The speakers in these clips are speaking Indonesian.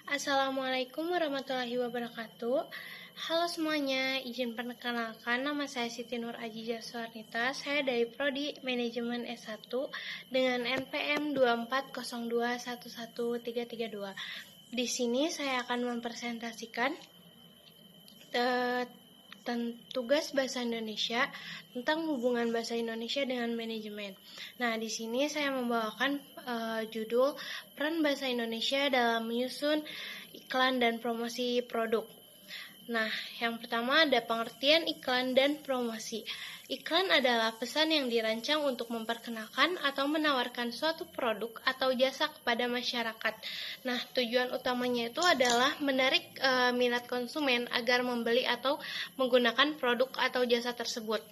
Assalamualaikum warahmatullahi wabarakatuh. Halo semuanya, izin perkenalkan, nama saya Siti Nur Ajijah Suarnita. Saya dari Prodi Manajemen S1 dengan NPM 2402113332. Di sini saya akan mempresentasikan tugas bahasa Indonesia tentang hubungan bahasa Indonesia dengan manajemen. Nah, di sini saya membawakan judul peran bahasa Indonesia dalam menyusun iklan dan promosi produk. Nah, yang pertama ada pengertian iklan dan promosi. Iklan adalah pesan yang dirancang untuk memperkenalkan atau menawarkan suatu produk atau jasa kepada masyarakat. Nah, tujuan utamanya itu adalah menarik minat konsumen agar membeli atau menggunakan produk atau jasa tersebut.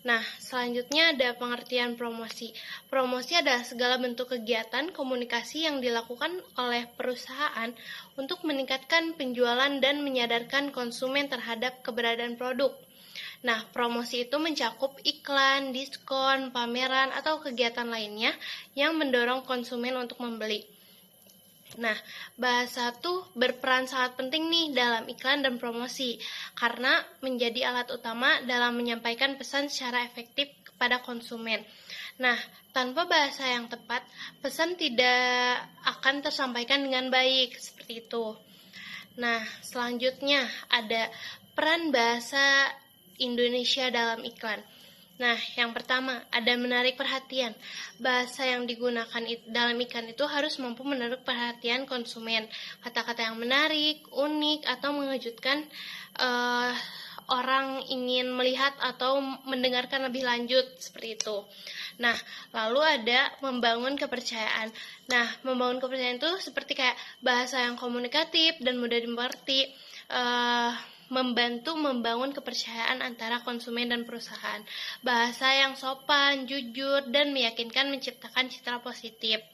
Nah, selanjutnya ada pengertian promosi. Promosi adalah segala bentuk kegiatan komunikasi yang dilakukan oleh perusahaan untuk meningkatkan penjualan dan menyadarkan konsumen terhadap keberadaan produk. Nah, promosi itu mencakup iklan, diskon, pameran, atau kegiatan lainnya yang mendorong konsumen untuk membeli. Nah, bahasa tuh berperan sangat penting nih dalam iklan dan promosi karena menjadi alat utama dalam menyampaikan pesan secara efektif kepada konsumen. Nah, tanpa bahasa yang tepat, pesan tidak akan tersampaikan dengan baik, seperti itu. Nah, selanjutnya ada peran bahasa Indonesia dalam iklan. Nah, yang pertama, ada menarik perhatian. Bahasa yang digunakan dalam iklan itu harus mampu menarik perhatian konsumen. Kata-kata yang menarik, unik, atau mengejutkan orang ingin melihat atau mendengarkan lebih lanjut, seperti itu. Nah, lalu ada membangun kepercayaan. Nah, membangun kepercayaan itu seperti kayak bahasa yang komunikatif dan mudah dimengerti, membantu membangun kepercayaan antara konsumen dan perusahaan. Bahasa yang sopan, jujur, dan meyakinkan menciptakan citra positif.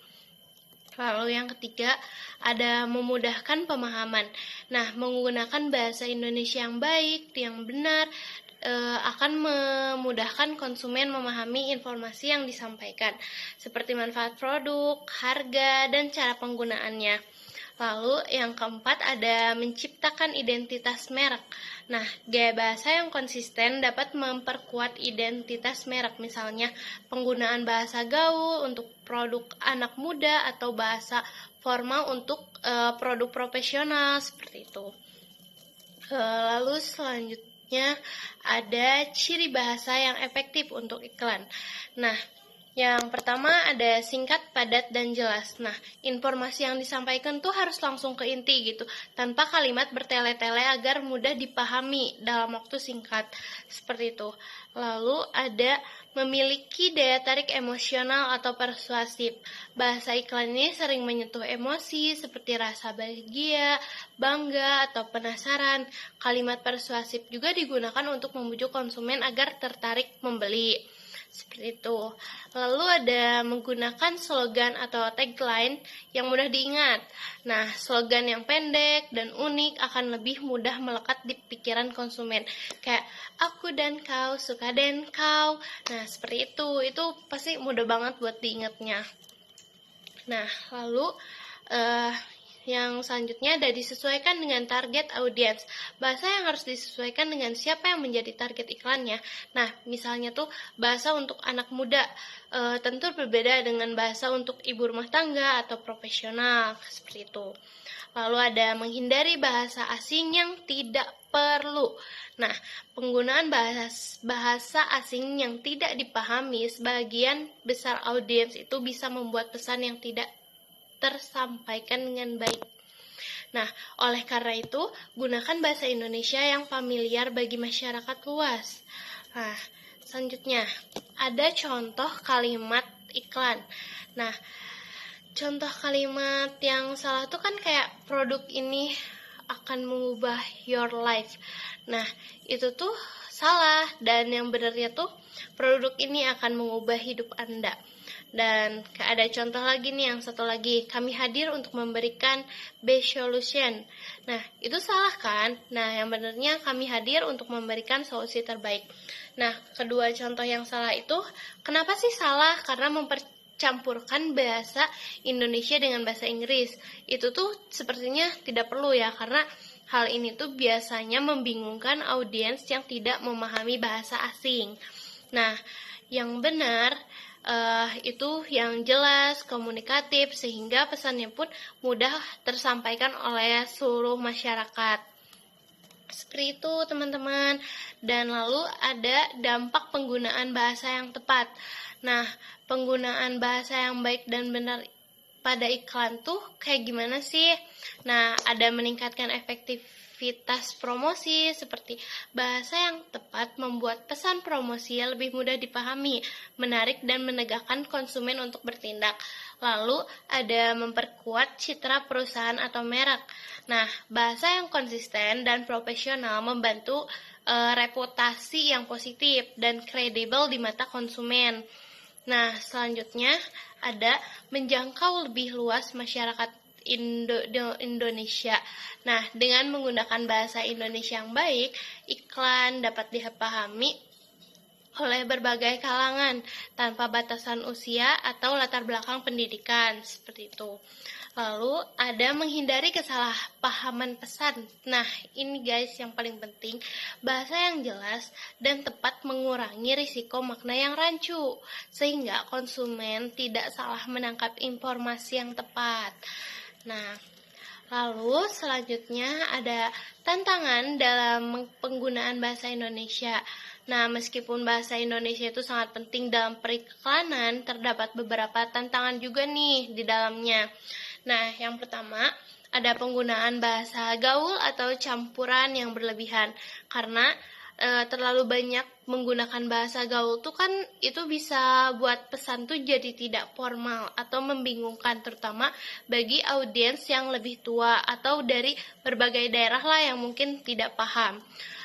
Lalu yang ketiga, ada memudahkan pemahaman. Nah, menggunakan bahasa Indonesia yang baik, yang benar, akan memudahkan konsumen memahami informasi yang disampaikan, seperti manfaat produk, harga, dan cara penggunaannya. Lalu yang keempat ada menciptakan identitas merek. Nah, gaya bahasa yang konsisten dapat memperkuat identitas merek, misalnya penggunaan bahasa gaul untuk produk anak muda atau bahasa formal untuk produk profesional, seperti itu. Lalu selanjutnya ada ciri bahasa yang efektif untuk iklan. Nah, yang pertama ada singkat, padat, dan jelas. Nah, informasi yang disampaikan tuh harus langsung ke inti gitu, tanpa kalimat bertele-tele agar mudah dipahami dalam waktu singkat. Seperti itu. Lalu ada memiliki daya tarik emosional atau persuasif. Bahasa iklan ini sering menyentuh emosi seperti rasa bahagia, bangga, atau penasaran. Kalimat persuasif juga digunakan untuk membujuk konsumen agar tertarik membeli. Seperti itu. Lalu ada menggunakan slogan atau tagline yang mudah diingat. Nah, slogan yang pendek dan unik akan lebih mudah melekat di pikiran konsumen. Kayak aku dan kau, suka dan kau. Nah, seperti itu. Itu pasti mudah banget buat diingatnya. Nah, lalu yang selanjutnya ada disesuaikan dengan target audiens. Bahasa yang harus disesuaikan dengan siapa yang menjadi target iklannya. Nah, misalnya tuh bahasa untuk anak muda tentu berbeda dengan bahasa untuk ibu rumah tangga atau profesional, seperti itu. Lalu ada menghindari bahasa asing yang tidak perlu. Nah, penggunaan bahasa asing yang tidak dipahami sebagian besar audiens itu bisa membuat pesan yang tidak tersampaikan dengan baik. Nah, oleh karena itu, gunakan bahasa Indonesia yang familiar bagi masyarakat luas. Nah, selanjutnya, ada contoh kalimat iklan. Nah, contoh kalimat yang salah itu kan kayak produk ini akan mengubah your life. Nah, itu tuh salah, dan yang benarnya tuh produk ini akan mengubah hidup Anda. Dan ada contoh lagi nih, yang satu lagi, kami hadir untuk memberikan best solution. Nah, itu salah kan? Nah, yang benarnya kami hadir untuk memberikan solusi terbaik. Nah, kedua contoh yang salah itu, kenapa sih salah? Karena campurkan bahasa Indonesia dengan bahasa Inggris. Itu tuh sepertinya tidak perlu ya, karena hal ini tuh biasanya membingungkan audiens yang tidak memahami bahasa asing. Nah, yang benar itu yang jelas, komunikatif, sehingga pesannya pun mudah tersampaikan oleh seluruh masyarakat. Seperti itu teman-teman. Dan lalu ada dampak penggunaan bahasa yang tepat. Nah, penggunaan bahasa yang baik dan benar pada iklan tuh kayak gimana sih? Nah, ada meningkatkan efektivitas promosi, seperti bahasa yang tepat membuat pesan promosi lebih mudah dipahami, menarik dan menegakkan konsumen untuk bertindak. Lalu ada memperkuat citra perusahaan atau merek. Nah, bahasa yang konsisten dan profesional membantu reputasi yang positif dan kredibel di mata konsumen. Nah, selanjutnya ada menjangkau lebih luas masyarakat Indonesia. Nah, dengan menggunakan bahasa Indonesia yang baik, iklan dapat dipahami oleh berbagai kalangan tanpa batasan usia atau latar belakang pendidikan, seperti itu. Lalu ada menghindari kesalahpahaman pesan. Nah, ini guys yang paling penting, bahasa yang jelas dan tepat mengurangi risiko makna yang rancu, sehingga konsumen tidak salah menangkap informasi yang tepat. Nah, lalu selanjutnya ada tantangan dalam penggunaan bahasa Indonesia. Nah, meskipun bahasa Indonesia itu sangat penting dalam periklanan, terdapat beberapa tantangan juga nih di dalamnya. Nah, yang pertama, ada penggunaan bahasa gaul atau campuran yang berlebihan. Karena terlalu banyak menggunakan bahasa gaul tuh kan itu bisa buat pesan tuh jadi tidak formal atau membingungkan, terutama bagi audiens yang lebih tua atau dari berbagai daerah lah yang mungkin tidak paham.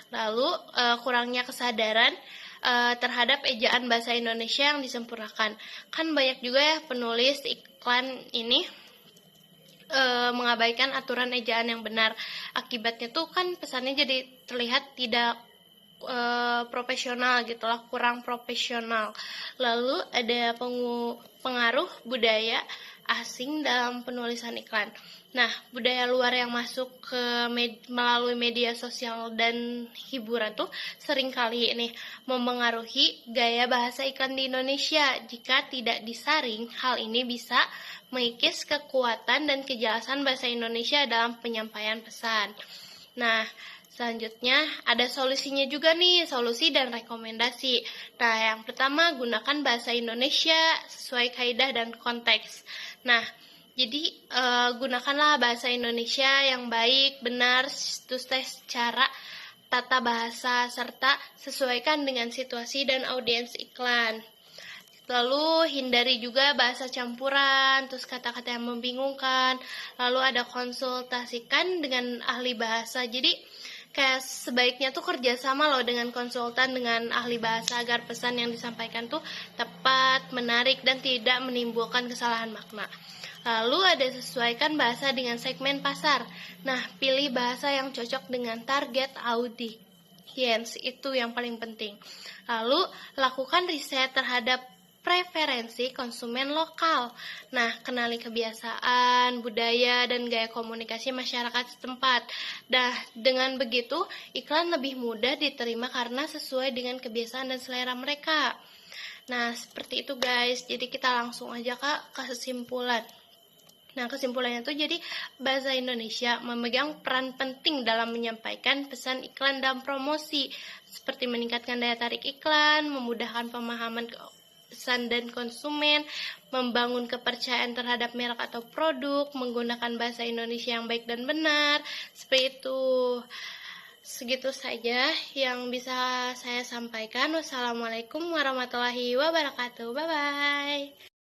Lalu kurangnya kesadaran terhadap ejaan bahasa Indonesia yang disempurnakan. Kan banyak juga ya penulis iklan ini mengabaikan aturan ejaan yang benar. Akibatnya tuh kan pesannya jadi terlihat tidak profesional gitu lah, kurang profesional. Lalu ada pengaruh budaya asing dalam penulisan iklan. Nah, budaya luar yang masuk ke melalui media sosial dan hiburan tuh seringkali ini mempengaruhi gaya bahasa iklan di Indonesia. Jika tidak disaring, hal ini bisa mengikis kekuatan dan kejelasan bahasa Indonesia dalam penyampaian pesan. Nah, selanjutnya ada solusinya juga nih, solusi dan rekomendasi. Nah, yang pertama, gunakan bahasa Indonesia sesuai kaidah dan konteks. Nah, jadi gunakanlah bahasa Indonesia yang baik, benar, secara tata bahasa, serta sesuaikan dengan situasi dan audiens iklan. Lalu hindari juga bahasa campuran, terus kata-kata yang membingungkan. Lalu ada konsultasikan dengan ahli bahasa. Jadi kayak sebaiknya tuh kerjasama loh dengan konsultan, dengan ahli bahasa, agar pesan yang disampaikan tuh tepat, menarik, dan tidak menimbulkan kesalahan makna. Lalu ada sesuaikan bahasa dengan segmen pasar. Nah, pilih bahasa yang cocok dengan target audiens, itu yang paling penting. Lalu lakukan riset terhadap preferensi konsumen lokal. Nah, kenali kebiasaan, budaya, dan gaya komunikasi masyarakat setempat. Nah, dengan begitu, iklan lebih mudah diterima karena sesuai dengan kebiasaan dan selera mereka. Nah, seperti itu guys. Jadi kita langsung aja ke kesimpulan. Nah, kesimpulannya tuh jadi bahasa Indonesia memegang peran penting dalam menyampaikan pesan iklan dan promosi, seperti meningkatkan daya tarik iklan, memudahkan pemahaman pesan dan konsumen, membangun kepercayaan terhadap merek atau produk, menggunakan bahasa Indonesia yang baik dan benar. Seperti itu. Segitu saja yang bisa saya sampaikan. Wassalamualaikum warahmatullahi wabarakatuh. Bye-bye.